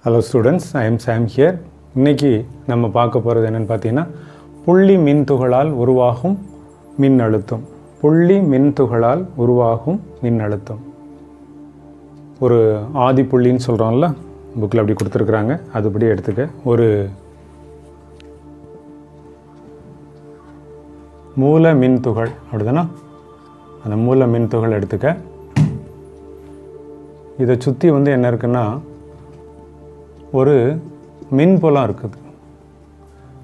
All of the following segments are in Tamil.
Hello students, I am Sam here. இன்னைக்கு நம்ம பார்க்க போகிறது என்னன்னு பார்த்தீங்கன்னா புள்ளி மின்துகளால் உருவாகும் மின்னழுத்தம். புள்ளி மின்துகளால் உருவாகும் மின்னழுத்தம். ஒரு ஆதி புள்ளின்னு சொல்கிறோம்ல, புக்கில் அப்படி கொடுத்துருக்குறாங்க, அதுபடி எடுத்துக்க. ஒரு மூல மின்துகள் அப்படிதானா, அந்த மூல மின்துகள் எடுத்துக்க. இதை சுற்றி என்ன இருக்குன்னா ஒரு மின்புலம் இருக்குது.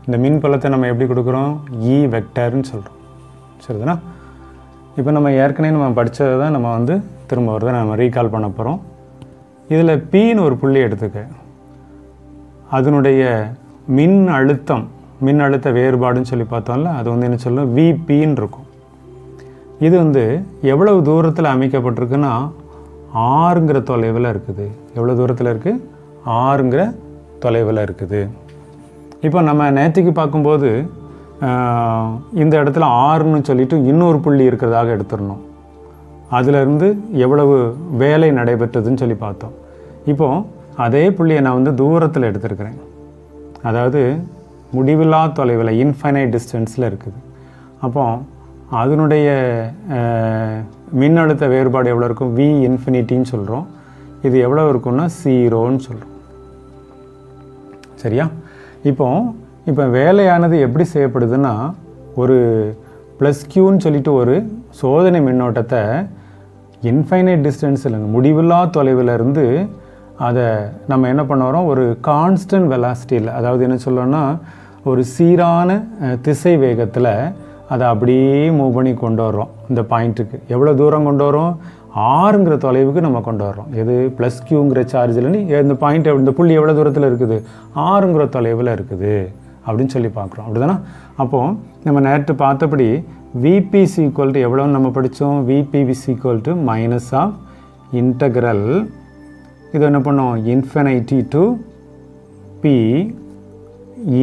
இந்த மின்புலத்தை நம்ம எப்படி கொடுக்குறோம்? இ வெக்டர்னு சொல்கிறோம். சரிதானா? இப்போ நம்ம ஏற்கனவே படித்ததை தான் நம்ம திரும்ப வருதை நம்ம ரீகால் பண்ண போகிறோம். இதில் பின்னு ஒரு புள்ளி எடுத்துக்க. அதனுடைய மின் அழுத்த வேறுபாடுன்னு சொல்லி பார்த்தோம்ல, அது என்ன சொல்லணும்? விபின்னு இருக்கும். இது எவ்வளவு தூரத்தில் அமைக்கப்பட்டிருக்குன்னா ஆறுங்கிற தொலைவில் இருக்குது. எவ்வளோ தூரத்தில் இருக்குது? ஆறுங்கிற தொலைவில் இருக்குது. இப்போ நம்ம நேற்றுக்கு பார்க்கும்போது இந்த இடத்துல ஆறுன்னு சொல்லிட்டு இன்னொரு புள்ளி இருக்கிறதாக எடுத்துடணும். அதிலிருந்து எவ்வளவு வேலை நடைபெற்றதுன்னு சொல்லி பார்த்தோம். இப்போது அதே புள்ளியை நான் தூரத்தில் எடுத்துருக்கிறேன். அதாவது முடிவில்லா தொலைவில், இன்ஃபைனைட் டிஸ்டன்ஸில் இருக்குது. அப்போ அதனுடைய மின்னழுத்த வேறுபாடு எவ்வளோ இருக்கும்? வி இன்ஃபினிட்டின்னு சொல்கிறோம். இது எவ்வளோ இருக்குன்னா 0ன்னு சொல்கிறோம். சரியா? இப்போ வேலையானது எப்படி செய்யப்படுதுன்னா, ஒரு ப்ளஸ் கியூன்னு சொல்லிட்டு ஒரு சோதனை மின்னோட்டத்தை இன்ஃபைனைட் டிஸ்டன்ஸில், முடிவில்லா தொலைவில் இருந்து அதை நம்ம என்ன பண்ண வரோம்? ஒரு கான்ஸ்டன்ட் வெலாசிட்டியில், அதாவது என்ன சொல்லணும்னா ஒரு சீரான திசை வேகத்தில் அதை அப்படியே மூவ் பண்ணி கொண்டு வர்றோம். இந்த பாயிண்ட்டுக்கு எவ்வளோ தூரம் கொண்டு வரோம்? ஆறுங்கிற தொலைவுக்கு நம்ம கொண்டு வர்றோம். எது? ப்ளஸ் கியூங்கிற சார்ஜில் இந்த பாயிண்ட், இந்த புள்ளி எவ்வளோ தூரத்தில் இருக்குது? ஆறுங்கிற தொலைவில் இருக்குது அப்படின்னு சொல்லி பார்க்குறோம். அப்படிதானா? அப்போது நம்ம நேற்று பார்த்தபடி விபி ஈக்குவல் டு எவ்வளோன்னு நம்ம படித்தோம்? VP equal to minus of integral, இது என்ன பண்ணோம்? Infinity to P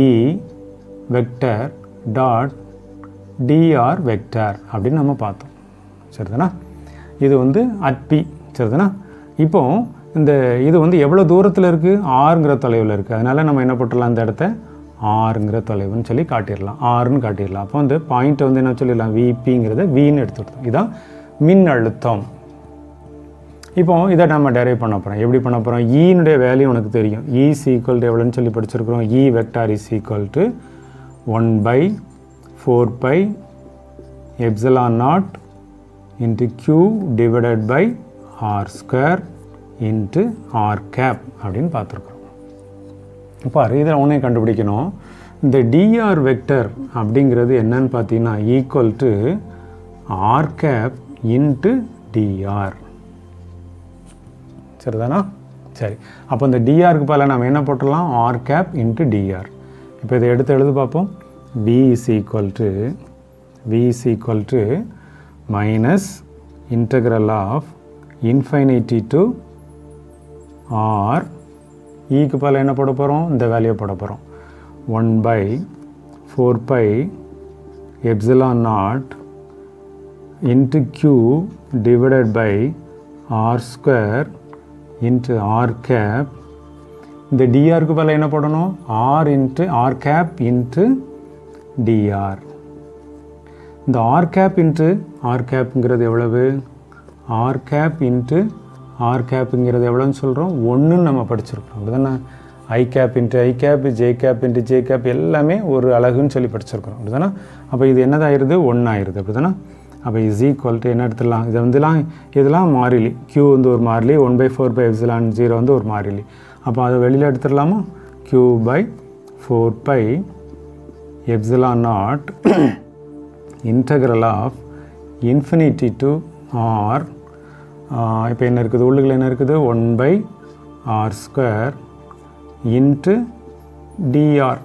E vector dot dr vector அப்படின்னு நம்ம பார்த்தோம். சரிதானா? இது அட் பி. சரிதானா? இப்போ இது எவ்வளோ தூரத்தில் இருக்குது? ஆறுங்கிற தொலைவில் இருக்குது. அதனால் நம்ம என்ன போட்டுடலாம்? இந்த இடத்த ஆறுங்கிற தொலைவுன்னு சொல்லி காட்டிடலாம், ஆறுன்னு காட்டிடலாம். அப்போ பாயிண்ட்டை என்ன சொல்லிடலாம்? விபிங்கிறத வின்னு எடுத்துக்கிட்டோம். இதுதான் மின் அழுத்தம். இப்போ இதை நம்ம டெரைவ் பண்ண போகிறோம். எப்படி பண்ண போகிறோம்? ஈனுடைய வேல்யூ உனக்கு தெரியும். இ ஈக்குவல் டு எவ்வளோன்னு சொல்லி படிச்சிருக்கிறோம். E vector is equal to 1/4 pi epsilon naught into q divided by r square into r cap அப்படின்னு பார்த்துருக்குறோம். இப்போ இதில் ஒன்றே கண்டுபிடிக்கணும். இந்த dr வெக்டர் அப்படிங்கிறது என்னன்னு பார்த்தீங்கன்னா equal to r cap into dr. சரிதானா? சரி, அப்போ இந்த drக்கு பதிலாக நம்ம என்ன போட்டுடலாம்? r cap into dr. இப்போ இதை எடுத்து எழுது பார்ப்போம். V is equal to minus integral of infinity to r, க்கு பதிலா என்ன போட போகிறோம்? இந்த வேல்யூ போட போகிறோம். 1/4 pi epsilon naught into q divided by r square into r cap. இந்த drக்கு பதிலா என்ன போடணும்? r into r cap into dr. இந்த r cap into r capங்கிறது எவ்வளவு? r cap into r capங்கிறது எவ்வளோன்னு சொல்கிறோம்? 1ன்னு நம்ம படிச்சிருக்கிறோம். அப்படிதானே? i cap into i cap, j cap into j cap எல்லாமே ஒரு அலகுன்னு சொல்லி படிச்சிருக்கிறோம். அப்படிதானே? அப்போ இது என்னதாயிருது? 1 ஆயிருது. அப்படிதானே? அப்போ இஸ் ஈக்குவல் டு என்ன எடுத்துடலாம்? இது இதெல்லாம் மாறிலி. q ஒரு மாறிலி, 1/4 pi epsilon 0 ஒரு மாறிலி. அப்போ அதை வெளியில் எடுத்துடலாமா? q/4 pi epsilon naught integral of infinity to r. இப்போ என்ன இருக்குது? உள்ளுக்குள்ள என்ன இருக்குது? 1/r square into dr.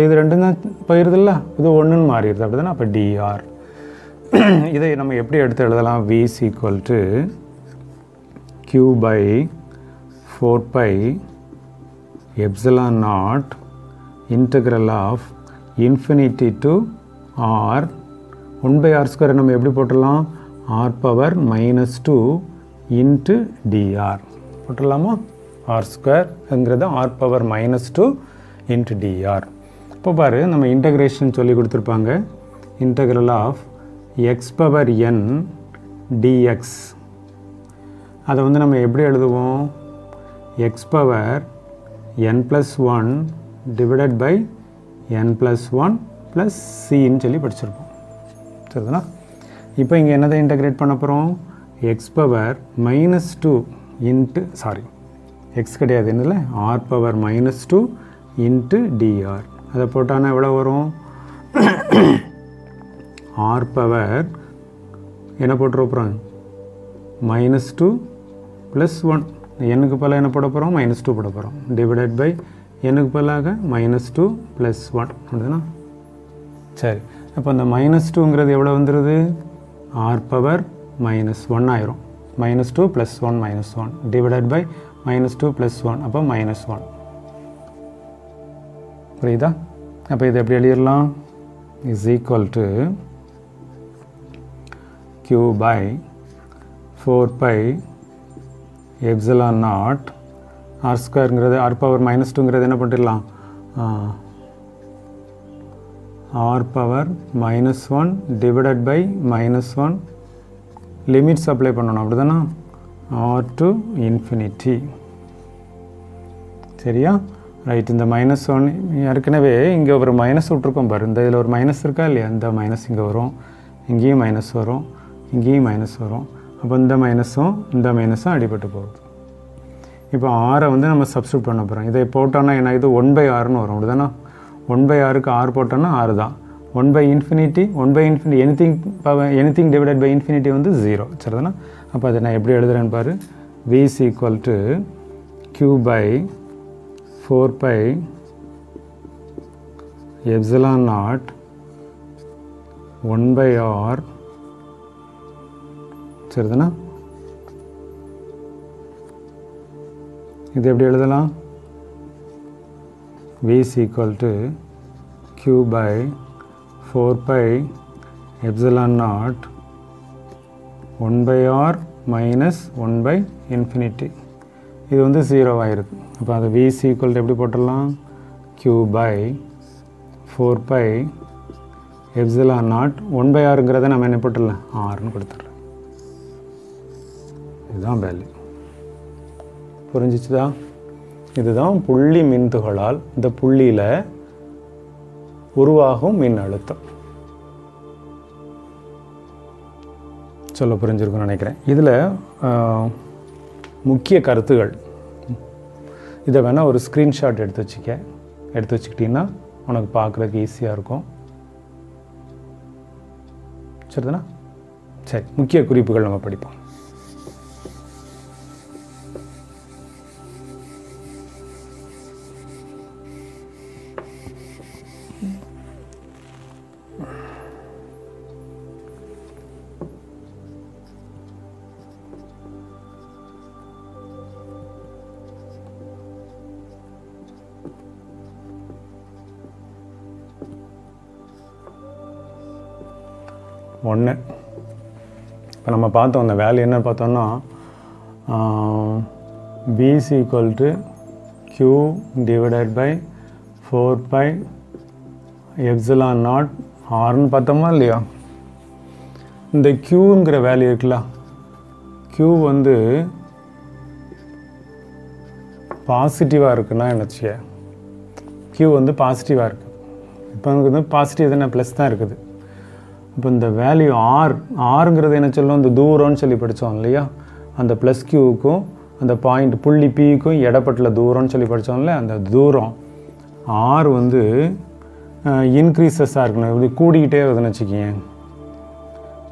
இது ரெண்டும் தான் போயிருதில்ல, இது 1ன்னு மாறிடுது. அப்படி தானே? அப்போ dr. இதை நம்ம எப்படி எடுத்து எழுதலாம்? v is equal to q/4 pi epsilon naught integral of infinity to r 1/r square நம்ம எப்படி போட்டுடலாம்? r power -2 into dr போட்டுடலாமா? ஆர் ஸ்கொயர்ங்கிறது ஆர் பவர் -2 இன்ட்டு டிஆர். இப்போ பாரு, நம்ம இன்டகிரேஷன் சொல்லி கொடுத்துருப்பாங்க. Integral of x power n d x. அதை வந்து நம்ம எப்படி எழுதுவோம்? X power n+1 divided by n+1 plus சின்னு சொல்லி படிச்சிருப்போம். சரிதானா? இப்போ இங்கே என்னதை இன்டகிரேட் பண்ண போகிறோம்? எக்ஸ் பவர் -2 இன்ட்டு எக்ஸ் கிடையாது என்னல ஆர் பவர் -2 இன்ட்டு டிஆர். அதை போட்டானா எவ்வளோ வரும்? ஆர் பவர் என்ன போட்டுருப்போம்? -2 ப்ளஸ் 1. எண்ணுக்கு பதிலாக என்ன போட போகிறோம்? -2 போட போகிறோம். டிவைடட் பை எண்ணுக்கு பதிலாக -2 ப்ளஸ் 1 அப்படிதானா? சரி, அப்போ அந்த -2ங்கிறது எவ்வளோ வந்துடுது? ஆர் பவர் -1 ஆயிரும். -2 ப்ளஸ் 1 -1 டிவைடட் பை -2 ப்ளஸ் 1, அப்போ -1. புரியுதா? அப்போ இதை எப்படி எழுதிடலாம்? Is equal to q by 4 by epsilon naught R ஸ்கொயருங்கிறது ஆர் பவர் -2ங்கிறது என்ன பண்ணிடலாம்? R power -1 divided by -1 limits apply பண்ணணும். அப்படி தானே? R to infinity. சரியா? ரைட். இந்த -1 ஏற்கனவே இங்கே ஒரு மைனஸ் விட்ருக்கோம் பாரு. இந்த இதில் ஒரு மைனஸ் இருக்கா இல்லையா? இந்த மைனஸ் இங்கே வரும், இங்கேயும் மைனஸ் வரும், இங்கேயும் மைனஸ் வரும். அப்போ இந்த மைனஸும் அடிபட்டு போகுது. இப்போ ஆரை வந்து நம்ம சப்ஸ்டியூட் பண்ண போகிறோம். இதை போட்டோன்னா என்ன? இது 1/6ன்னு வரும். அப்படிதானே? 1/6க்கு ஆர் போட்டோன்னா 6 தான். 1/∞ எனிதிங் டிவைடட் பை இன்ஃபினிட்டி வந்து 0. சரிதானே? அப்போ அதை நான் எப்படி எழுதுறேன்னு பாரு. v is equal to q by 4 pi epsilon naught 1/r. சரிதானா? இது எப்படி எழுதலாம்? v is equal to q by 4 pi epsilon naught 1/r minus 1/∞. இது வந்து 0 ஆயிருக்கு. அப்போ அது v is equal to எப்படி போட்டுடலாம்? q by 4 pi epsilon naught 1/rங்கிறத நம்ம என்ன போட்டுடலாம்? rன்னு கொடுத்துடலாம். இதுதான் வேல்யூ. புரிஞ்சிச்சுதா? இதுதான் புள்ளி மின்துகளால் இந்த புள்ளியில் உருவாகும் மின் அழுத்தம். சொல்ல புரிஞ்சிருக்குன்னு நினைக்கிறேன். இதில் முக்கிய கருத்துகள் இதை வேணால் ஒரு ஸ்க்ரீன்ஷாட் எடுத்து வச்சுக்கிட்டிங்கன்னா உனக்கு பார்க்குறதுக்கு ஈஸியாக இருக்கும். சரிதானா? சரி, முக்கிய குறிப்புகள் நம்ம படிப்போம். ஒன்று, இப்போ நம்ம பார்த்தோம் அந்த வேல்யூ என்ன பார்த்தோம்னா b is equal to q divided by 4 pi epsilon naught rன்னு பார்த்தோமா இல்லையா? இந்த qங்கிற வேல்யூ இருக்குல்ல, q வந்து பாசிட்டிவாக இருக்குன்னா என்னச்சு? q வந்து பாசிட்டிவாக இருக்குது. இப்போ எனக்கு வந்து பாசிட்டிவ் தானே, ப்ளஸ் தான் இருக்குது. இப்போ இந்த வேல்யூ ஆறுங்கிறது என்ன சொல்லும்? இந்த தூரம்னு சொல்லி படித்தோம் இல்லையா? அந்த ப்ளஸ் க்யூவுக்கும் அந்த பாயிண்ட் புள்ளி பிக்கும் இடப்பட்டுள்ள தூரம்னு சொல்லி படித்தோம்ல, அந்த தூரம் ஆர் வந்து இன்க்ரீஸஸாக இருக்கணும். இப்படி கூடிக்கிட்டே வருதுன்னு வச்சுக்கிங்க.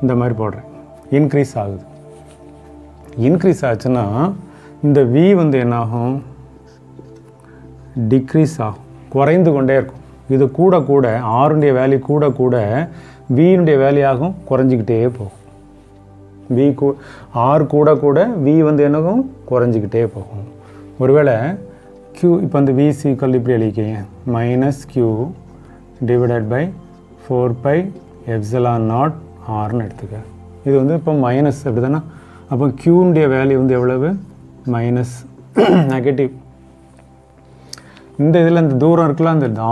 இந்த மாதிரி போடுறேன், இன்க்ரீஸ் ஆகுது. இன்க்ரீஸ் ஆச்சுன்னா இந்த வி வந்து என்னாகும்? டிக்ரீஸ் ஆகும், குறைந்து கொண்டே இருக்கும். இது கூட கூட ஆருடைய வேல்யூ கூட கூட வியினுடைய வேல்யூயாகும் குறைஞ்சிக்கிட்டே போகும். ஆர் கூட கூட வி வந்து என்னகும்? குறைஞ்சிக்கிட்டே போகும். ஒருவேளை q இப்போ அந்த v is equal இப்படி எழுதிக்கங்க, minus q divided by 4 pi epsilon naught rன்னு எடுத்துக்க. இது வந்து இப்போ மைனஸ் அப்படி தானே? அப்போ க்யூனுடைய வேல்யூ வந்து எவ்வளவு? நெகட்டிவ். இந்த இதில் இந்த தூரம் இருக்கலாம், அந்த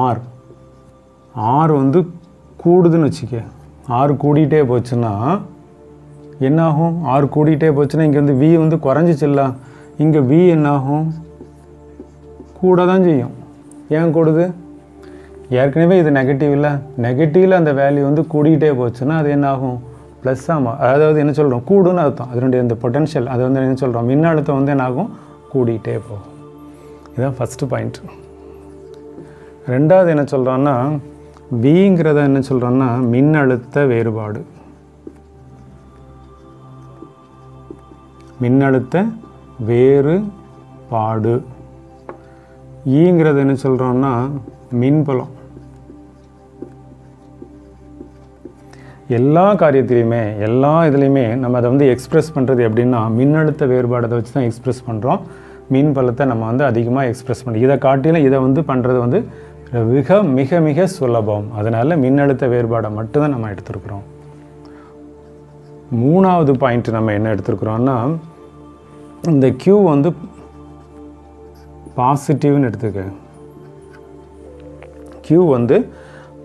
ஆர் வந்து கூடுதுன்னு வச்சுக்க. ஆர் கூடிகிட்டே போச்சுன்னா என்னாகும்? ஆர் கூடிகிட்டே போச்சுன்னா இங்கே வந்து வி வந்து குறைஞ்சிச்சில்ல, இங்கே வி என்னாகும்? கூட தான் செய்யும். ஏன் கூடுது? ஏற்கனவே இது நெகட்டிவ் இல்லை, நெகட்டிவில் அந்த வேல்யூ வந்து கூடிகிட்டே போச்சுன்னா அது என்னாகும்? ப்ளஸ் ஆகும். அதாவது என்ன சொல்கிறோம்? கூடுன்னு அர்த்தம். அதனுடைய இந்த பொட்டன்ஷியல் அதை வந்து என்ன சொல்கிறோம்? மின்னழுத்தம் வந்து என்னாகும்? கூடிகிட்டே போகும். இதுதான் ஃபஸ்ட்டு பாயிண்ட். ரெண்டாவது என்ன சொல்கிறோன்னா, விங்கிறத என்ன சொல்கிறோன்னா மின்னழுத்த வேறுபாடு. மின்னழுத்த வேறுபாடு. ஈங்கிறது என்ன சொல்கிறோன்னா மின்புலம். எல்லா காரியத்திலையுமே எல்லா இதுலேயுமே நம்ம அதை வந்து எக்ஸ்ப்ரெஸ் பண்ணுறது எப்படின்னா மின்னழுத்த வேறுபாடை வச்சு தான் எக்ஸ்ப்ரெஸ் பண்ணுறோம். மின்பலத்தை நம்ம வந்து அதிகமாக எக்ஸ்ப்ரெஸ் பண்ணுறோம். இதை காட்டிலும் இதை வந்து பண்ணுறது வந்து மிக மிக மிக சுலபம். அதனால் மின்னழுத்த வேறுபாடை மட்டும்தான் நம்ம எடுத்துருக்குறோம். மூணாவது பாயிண்ட் நம்ம என்ன எடுத்துருக்குறோன்னா, இந்த Q வந்து பாசிட்டிவ்னு எடுத்துக்க. Q வந்து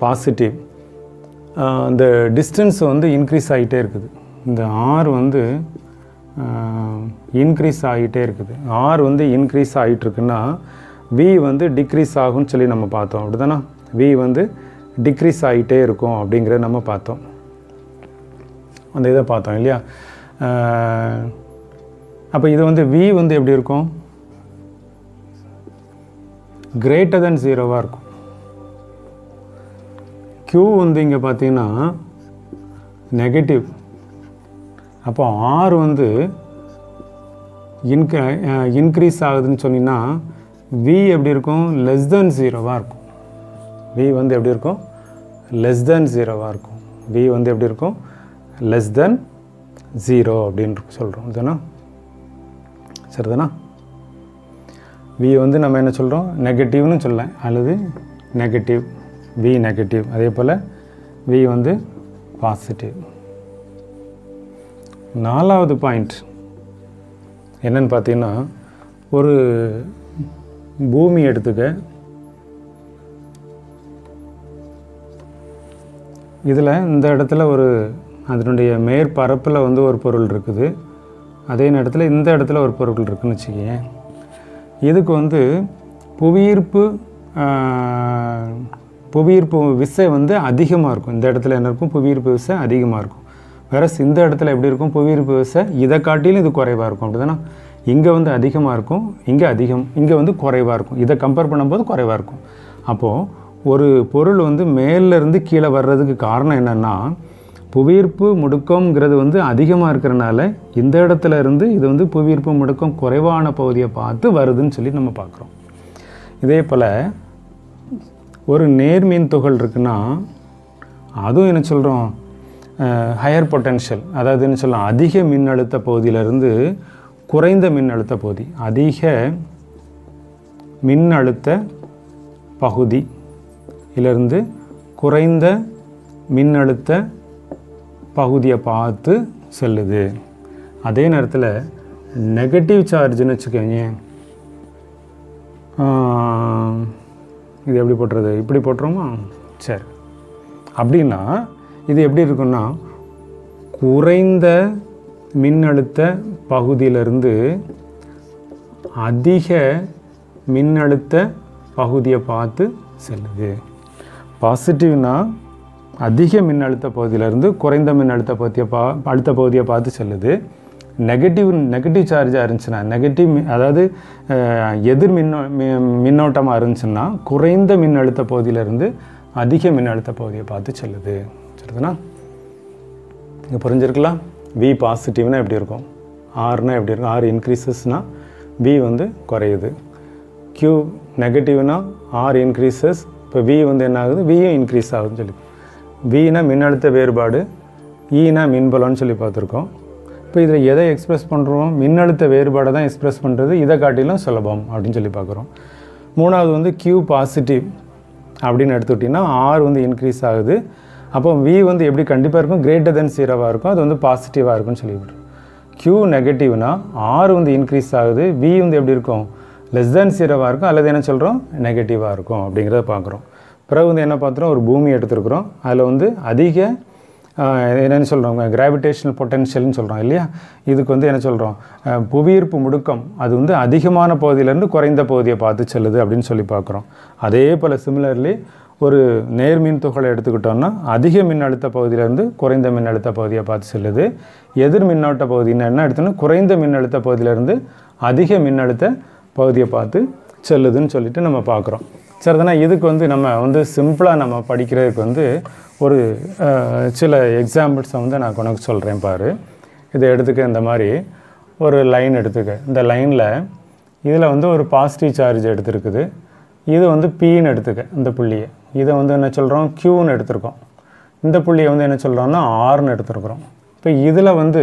பாசிட்டிவ். இந்த டிஸ்டன்ஸ் வந்து இன்க்ரீஸ் ஆகிட்டே இருக்குது. இந்த R வந்து இன்க்ரீஸ் ஆகிட்டே இருக்குது. R வந்து இன்க்ரீஸ் ஆகிட்டுருக்குன்னா V வந்து டிக்ரீஸ் ஆகும்னு சொல்லி நம்ம பார்த்தோம். அப்படி தானே? V வந்து டிக்ரீஸ் ஆகிட்டே இருக்கும் அப்படிங்கிறத நம்ம பார்த்தோம். அந்த இதை பார்த்தோம் இல்லையா? அப்போ இது வந்து V வந்து எப்படி இருக்கும்? கிரேட்டர் தென் 0வாக இருக்கும். Q வந்து இங்கே பார்த்தீங்கன்னா நெகட்டிவ். அப்போ R வந்து இன்க்ரீஸ் ஆகுதுன்னு சொன்னீங்கன்னா V எப்படி இருக்கும்? லெஸ் தென் 0வாக இருக்கும். V வந்து எப்படி இருக்கும்? லெஸ் தென் 0வாக இருக்கும். V வந்து எப்படி இருக்கும்? லெஸ் தென் 0 அப்படின்னு சொல்கிறோம். இதுதானா? சரிதானா? V வந்து நம்ம என்ன சொல்கிறோம்? நெகட்டிவ்னு சொல்லலாம், அல்லது நெகட்டிவ், V நெகட்டிவ். அதே போல் V வந்து பாசிட்டிவ். நாலாவது பாயிண்ட் என்னன்னு பார்த்தீங்கன்னா, ஒரு பூமி எடுத்துக்க. இதில் இந்த இடத்துல ஒரு அதனுடைய மேற்பரப்பில் வந்து ஒரு பொருள் இருக்குது. அதே நேரத்தில் இந்த இடத்துல ஒரு பொருள் இருக்குதுன்னு வச்சுக்கோங்க. இதுக்கு வந்து புவியீர்ப்பு விசை வந்து அதிகமாக இருக்கும். இந்த இடத்துல என்ன இருக்கும்? புவியீர்ப்பு விசை அதிகமாக இருக்கும். வேற இந்த இடத்துல எப்படி இருக்கும்? புவியீர்ப்பு விசை இதை காட்டிலும் இது குறைவாக இருக்கும். அப்படிதானே? இங்கே வந்து அதிகமாக இருக்கும், இங்கே வந்து குறைவாக இருக்கும். இதை கம்பேர் பண்ணும்போது குறைவாக இருக்கும். அப்போது ஒரு பொருள் வந்து மேலேருந்து கீழே வர்றதுக்கு காரணம் என்னென்னா, புவியீர்ப்பு முடுக்கம்ங்கிறது வந்து அதிகமாக இருக்கிறனால இந்த இடத்துல இருந்து இது வந்து புவியீர்ப்பு முடுக்கம் குறைவான பகுதியை பார்த்து வருதுன்னு சொல்லி நம்ம பார்க்குறோம். இதே போல் ஒரு நேர்மின் துகள் இருக்குன்னா அதுவும் என்ன சொல்கிறோம்? Higher potential. அதாவது என்ன சொல்லலாம்? அதிக மின்னழுத்த பகுதியிலிருந்து குறைந்த மின்னழுத்த பகுதி, அதிக மின்னழுத்த பகுதியிலிருந்து குறைந்த மின்னழுத்த பகுதியை பார்த்து செல்லுது. அதே நேரத்தில் நெகட்டிவ் சார்ஜ்னு வச்சுக்கோங்க. இது எப்படி போட்டுறது? இப்படி போட்டுருமா? சரி. அப்படின்னா இது எப்படி இருக்குன்னா, குறைந்த மின்னழுத்த பகுதியிலிருந்து அதிக மின்னழுத்த பகுதியை பார்த்து செல்லுது. பாசிட்டிவ்னா அதிக மின்னழுத்த பகுதியிலிருந்து குறைந்த மின்னழுத்த பகுதியை பார்த்து செல்லுது. நெகட்டிவ் சார்ஜாக இருந்துச்சுன்னா, அதாவது எதிர் மின்னோட்டமாக இருந்துச்சுன்னா குறைந்த மின்னழுத்த பகுதியிலிருந்து அதிக மின்னழுத்த பகுதியை பார்த்து செல்லுது. சரிதுண்ணா? இங்கே புரிஞ்சிருக்கலாம். V பாசிட்டிவ்னா எப்படி இருக்கும்? Rனா எப்படி இருக்கும்? R இன்க்ரீசஸ்னால் V வந்து குறையுது. Q நெகட்டிவ்னா R increases. இப்போ V வந்து என்ன ஆகுது? Vயும் இன்க்ரீஸ் ஆகுதுன்னு சொல்லி. Vனா மின்னழுத்த வேறுபாடு, Eனா மின்பலம்னு சொல்லி பார்த்துருக்கோம். இப்போ இதில் எதை எக்ஸ்ப்ரெஸ் பண்ணுறோம்? மின்னழுத்த வேறுபாடை தான் எக்ஸ்ப்ரெஸ் பண்ணுறது. இதை காட்டிலும் சுலபம் அப்படின்னு சொல்லி பார்க்குறோம். மூணாவது வந்து Q பாசிட்டிவ் அப்படின்னு எடுத்துக்கிட்டிங்கன்னா R வந்து இன்க்ரீஸ் ஆகுது. அப்போ V வந்து எப்படி கண்டிப்பாக இருக்கும்? கிரேட்டர் தென் 0வாக இருக்கும். அது வந்து பாசிட்டிவாக இருக்குன்னு சொல்லிவிடும். Q நெகட்டிவ்னா R வந்து இன்க்ரீஸ் ஆகுது, V வந்து எப்படி இருக்கும், லெஸ் தேன் 0வாக இருக்கும் அல்லது என்ன சொல்கிறோம் நெகட்டிவாக இருக்கும் அப்படிங்கிறத பார்க்குறோம். பிறகு வந்து என்ன பார்த்துறோம், ஒரு பூமி எடுத்துருக்குறோம். அதில் வந்து அதிக என்னென்னு சொல்கிறோம் கிராவிடேஷனல் பொட்டென்ஷியல்னு சொல்கிறோம் இல்லையா. இதுக்கு வந்து என்ன சொல்கிறோம், புவியீர்ப்பு முடுக்கம் அது வந்து அதிகமான பகுதியிலேருந்து குறைந்த பகுதியை பார்த்து செல்லுது அப்படின்னு சொல்லி பார்க்குறோம். அதே போல் சிமிலர்லி ஒரு நேர்மின் துகளை எடுத்துக்கிட்டோம்னா அதிக மின்னழுத்த பகுதியிலேருந்து குறைந்த மின்னழுத்த பகுதியை பார்த்து செல்லுது. எதிர் மின்னோட்ட பகுதின்னு என்ன எடுத்தோன்னா குறைந்த மின்னழுத்த பகுதியிலேருந்து அதிக மின்னழுத்த பகுதியை பார்த்து செல்லுதுன்னு சொல்லிட்டு நம்ம பார்க்குறோம். சரிதானா. இதுக்கு வந்து நம்ம வந்து சிம்பிளாக நம்ம படிக்கிறதுக்கு வந்து ஒரு சில எக்ஸாம்பிள்ஸை வந்து நான் உனக்கு சொல்கிறேன் பாரு. இதை எடுத்துக்க, இந்த மாதிரி ஒரு லைன் எடுத்துக்க. இந்த லைனில் இதில் வந்து ஒரு பாசிட்டிவ் சார்ஜ் எடுத்துருக்குது. இது வந்து Pன்னு எடுத்துக்க இந்த புள்ளியை. இதை வந்து என்ன சொல்கிறோம் Qன்னு எடுத்துருக்கோம். இந்த புள்ளியை வந்து என்ன சொல்கிறோம்னா Rன்னு எடுத்துருக்குறோம். இப்போ இதில் வந்து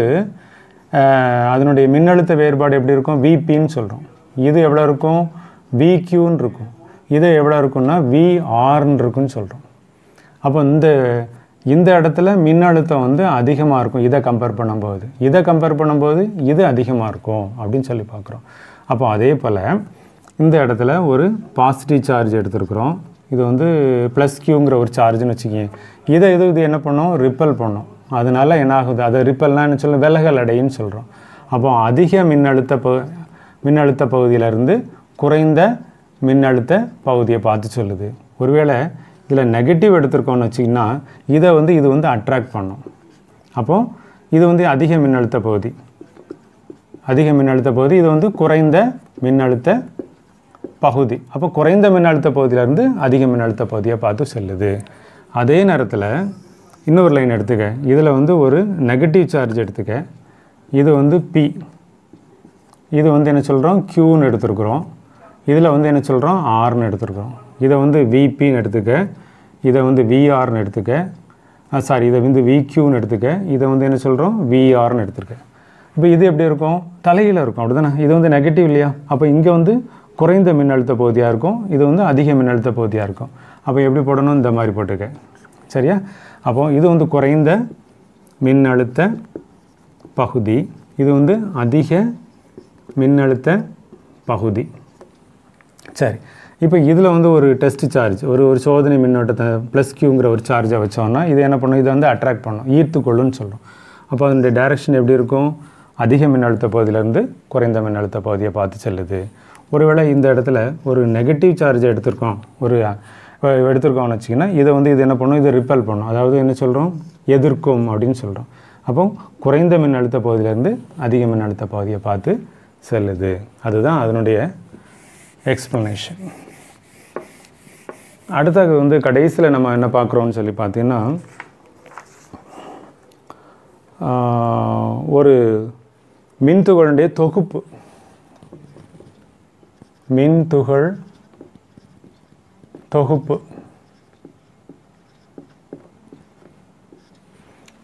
அதனுடைய மின்னழுத்த வேறுபாடு எப்படி இருக்கும், Vpன்னு சொல்கிறோம். இது எவ்வளோ இருக்கும், Vqன்னு இருக்கும். இது எவ்வளோ இருக்குன்னா Vrன்னு இருக்குன்னு சொல்கிறோம். அப்போ இந்த இடத்துல மின்னழுத்தம் வந்து அதிகமாக இருக்கும் இதை கம்பேர் பண்ணும்போது. இதை கம்பேர் பண்ணும்போது இது அதிகமாக இருக்கும் அப்படின்னு சொல்லி பார்க்குறோம். அப்போ அதே போல் இந்த இடத்துல ஒரு பாசிட்டிவ் சார்ஜ் எடுத்துருக்குறோம். இது வந்து +Qங்கிற ஒரு சார்ஜ்னு வச்சுக்கிங்க. இது என்ன பண்ணோம், ரிப்பல் பண்ணோம். அதனால என்ன ஆகுது, அதை ரிப்பல்னால் என்ன சொல்ல, விலகல் அடைன்னு சொல்கிறோம். அப்போ அதிக மின்னழுத்த பகுதியிலேருந்து குறைந்த மின்னழுத்த பகுதியை பார்த்து சொல்லுது. ஒருவேளை இதில் நெகட்டிவ் எடுத்துருக்கோன்னு வச்சிங்கன்னா இது வந்து அட்ராக்ட் பண்ணும். அப்போது இது வந்து அதிக மின்னழுத்த பகுதி, இது வந்து குறைந்த மின்னழுத்த பகுதி. அப்போ குறைந்த மின்னழுத்த பகுதியிலேருந்து அதிக மின்னழுத்த பகுதியை பார்த்து செல்லுது. அதே நேரத்தில் இன்னொரு லைன் எடுத்துக்க. இதில் வந்து ஒரு நெகட்டிவ் சார்ஜ் எடுத்துக்க. இது வந்து P, இது வந்து என்ன சொல்கிறோம் Qன்னு எடுத்துருக்குறோம். இதில் வந்து என்ன சொல்கிறோம் Rன்னு எடுத்துருக்குறோம். இதை வந்து Vpன்னு எடுத்துக்க, இதை வந்து Vrன்னு எடுத்துக்க, இதை வந்து Vqன்னு எடுத்துக்க, இதை வந்து என்ன சொல்கிறோம் Vrன்னு எடுத்துக்க. இப்போ இது எப்படி இருக்கும், தலையில் இருக்கும், அப்படி தானே. இது வந்து நெகட்டிவ் இல்லையா. அப்போ இங்கே வந்து குறைந்த மின்னழுத்த பகுதியாக இருக்கும், இது வந்து அதிக மின்னழுத்த பகுதியாக இருக்கும். அப்போ எப்படி போடணும், இந்த மாதிரி போட்டுக்க. சரியா. அப்போது இது வந்து குறைந்த மின்னழுத்த பகுதி, இது வந்து அதிக மின்னழுத்த பகுதி. சரி. இப்போ இதில் வந்து ஒரு டெஸ்ட் சார்ஜ், ஒரு சோதனை மின்னோட்டத்தை +Qங்கிற ஒரு சார்ஜை வச்சோன்னா இது என்ன பண்ணும், இதை வந்து அட்ராக்ட் பண்ணும், ஈர்த்துக்கொள்ளுன்னு சொல்கிறோம். அப்போ அதனுடைய டைரக்ஷன் எப்படி இருக்கும், அதிக மின்னழுத்த பகுதியிலேருந்து குறைந்த மின்னழுத்த பகுதியை பார்த்து செல்லுது. ஒருவேளை இந்த இடத்துல ஒரு நெகட்டிவ் சார்ஜ் எடுத்திருக்கோம்னு வச்சிங்கன்னா இதை வந்து இது என்ன பண்ணும், இது ரிப்பல் பண்ணும். அதாவது என்ன சொல்கிறோம், எதிர்க்கும் அப்படின்னு சொல்கிறோம். அப்போ குறைந்த மின்னழுத்த பகுதியிலேருந்து அதிக மின்னழுத்த பகுதியை பார்த்து செல்லுது. அதுதான் அதனுடைய எக்ஸ்ப்ளனேஷன். அடுத்தது வந்து கடைசியில் நம்ம என்ன பார்க்குறோம்னு சொல்லி பார்த்தீங்கன்னா, ஒரு மின்துகளுடைய தொகுப்பு, மின்துகள் தொகுப்பு.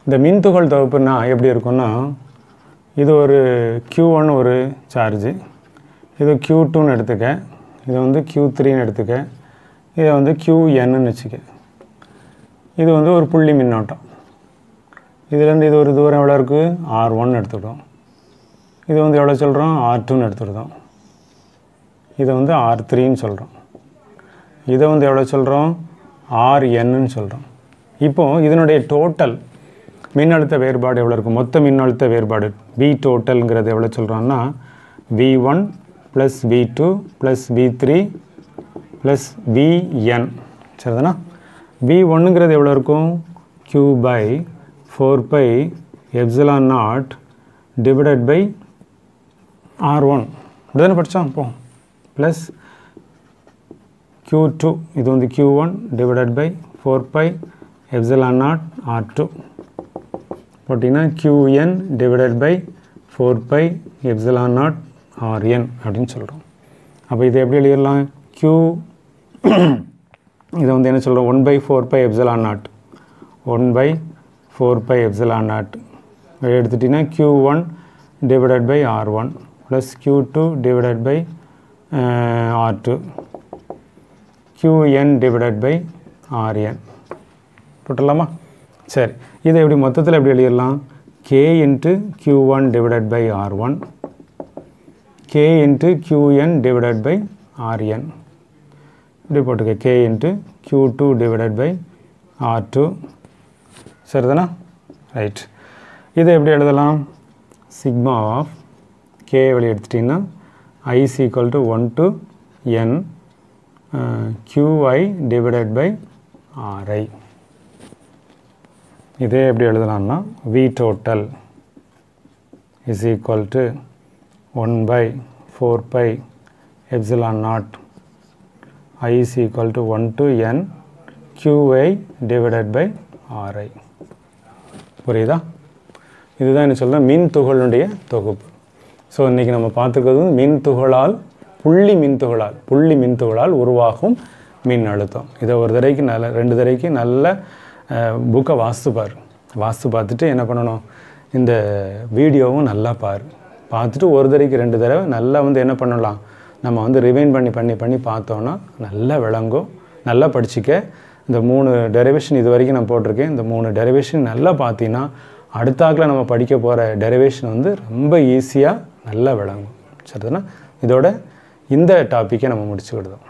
இந்த மின்துகள் தொகுப்புன்னா எப்படி இருக்குன்னா, இது ஒரு Q1 ஒரு சார்ஜு, இது Q2ன்னு எடுத்துக்க, இதை வந்து Q3ன்னு எடுத்துக்க, இதை வந்து Qnன்னு வச்சுக்க. இது வந்து ஒரு புள்ளி மின்னோட்டம். இதுலேருந்து இது ஒரு தூரம் எவ்வளோ இருக்குது, R1 எடுத்துக்கிட்டோம். இது வந்து எவ்வளோ சொல்கிறோம், R2ன்னு எடுத்துக்கிட்டோம். இதை வந்து R3ன்னு சொல்கிறோம். இதை வந்து எவ்வளோ சொல்கிறோம், Rnன்னு சொல்கிறோம். இப்போது இதனுடைய டோட்டல் மின்னழுத்த வேறுபாடு எவ்வளோ இருக்கும், மொத்த மின்னழுத்த வேறுபாடு V டோட்டல்ங்கிறது எவ்வளோ சொல்கிறோம்னா V1 + V2 + V3 + Vn. சரிதானா. V1ங்கிறது எவ்வளோ இருக்கும், Q/4πε0 டிவைடட் பை R1. இப்படிதானே படித்தோம். இப்போ ப்ளஸ் Q2, இது வந்து Q1 டிவைடட் பை 4πε0 R2 போட்டிங்கன்னா Qn டிவைடட் பை 4πε0 Rn அப்படின்னு சொல்கிறோம். அப்போ இதை எப்படி எழுதிடலாம், இதை வந்து என்ன சொல்கிறோம், 1/4πε0, 1/4πε0 எடுத்துட்டிங்கன்னா Q1 divided by R1 plus Q2 divided by R2 Qn divided by Rn போட்டுடலாமா. சரி, இதை எப்படி மொத்தத்தில் எப்படி எழுதிடலாம், k into q1 divided by r1, k into qn divided by rn. இப்படி போட்டுக்க k into q2 divided by r2. சரிதானா? ரைட். இதை எப்படி எழுதலாம்? சிக்மா ஆஃப் k வெளியே எடுத்துட்டிங்கன்னா I is equal to 1 to n qi divided by ri. இதே எப்படி எழுதலாம்னா v total is equal to 1 by 4 pi epsilon naught I is equal to 1 to n qi divided by ri. புரியுதா? இதுதான் என்ன சொல்கிறேன், மின் துகளுடைய தொகுப்பு. ஸோ இன்றைக்கி நம்ம பார்த்துக்கிறது மின் துகளால் புள்ளி மின் துகளால் உருவாகும் மின் அழுத்தம். இதை ஒரு தடவைக்கு நல்ல 2 தடவைக்கு நல்ல புக்கை வாஸ்து பார்த்துட்டு என்ன பண்ணணும், இந்த வீடியோவும் நல்லா பார்த்துட்டு ஒரு தடவைக்கு 2 தடவை நல்லா என்ன பண்ணலாம், நம்ம ரிவைண்ட் பண்ணி பார்த்தோன்னா நல்லா விளங்கும். நல்லா படிச்சுக்க. இந்த 3 டெரிவேஷன் இது வரைக்கும் நான் போட்டிருக்கேன். இந்த 3 டெரிவேஷன் நல்லா பார்த்தீங்கன்னா அடுத்தாக்கில் நம்ம படிக்க போகிற டெரிவேஷன் ரொம்ப ஈஸியாக நல்லா விளங்கும். சரிதானா? இதோட இந்த டாப்பிக்கை நம்ம முடிச்சுக்கிடுதோம்.